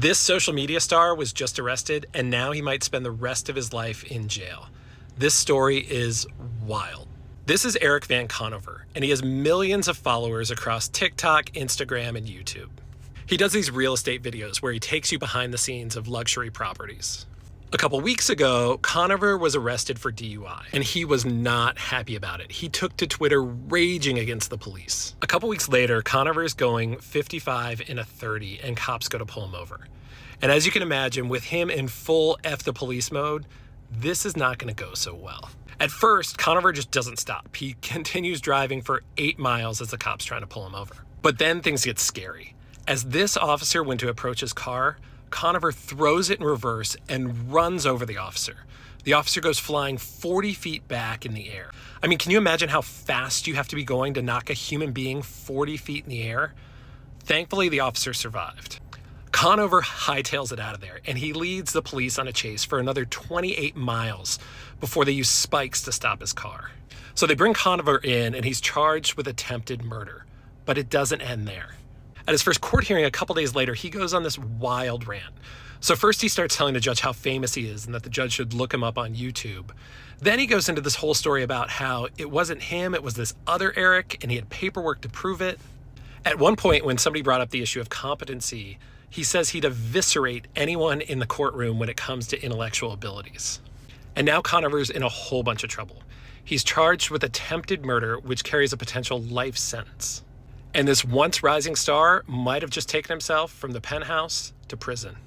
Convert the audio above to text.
This social media star was just arrested, and now he might spend the rest of his life in jail. This story is wild. This is Erik Conover, and he has millions of followers across TikTok, Instagram, and YouTube. He does these real estate videos where he takes you behind the scenes of luxury properties. A couple weeks ago, Conover was arrested for DUI, and he was not happy about it. He took to Twitter raging against the police. A couple weeks later, Conover's going 55 in a 30, and cops go to pull him over. And as you can imagine, with him in full F the police mode, this is not going to go so well. At first, Conover just doesn't stop. He continues driving for 8 miles as the cops trying to pull him over. But then things get scary. As this officer went to approach his car, Conover throws it in reverse and runs over the officer. The officer goes flying 40 feet back in the air. I mean, can you imagine how fast you have to be going to knock a human being 40 feet in the air? Thankfully, the officer survived. Conover hightails it out of there, and he leads the police on a chase for another 28 miles before they use spikes to stop his car. So they bring Conover in, and he's charged with attempted murder. But it doesn't end there. At his first court hearing a couple days later, he goes on this wild rant. So first he starts telling the judge how famous he is and that the judge should look him up on YouTube. Then he goes into this whole story about how it wasn't him, it was this other Erik, and he had paperwork to prove it. At one point, when somebody brought up the issue of competency, he says he'd eviscerate anyone in the courtroom when it comes to intellectual abilities. And now Conover's in a whole bunch of trouble. He's charged with attempted murder, which carries a potential life sentence. And this once rising star might have just taken himself from the penthouse to prison.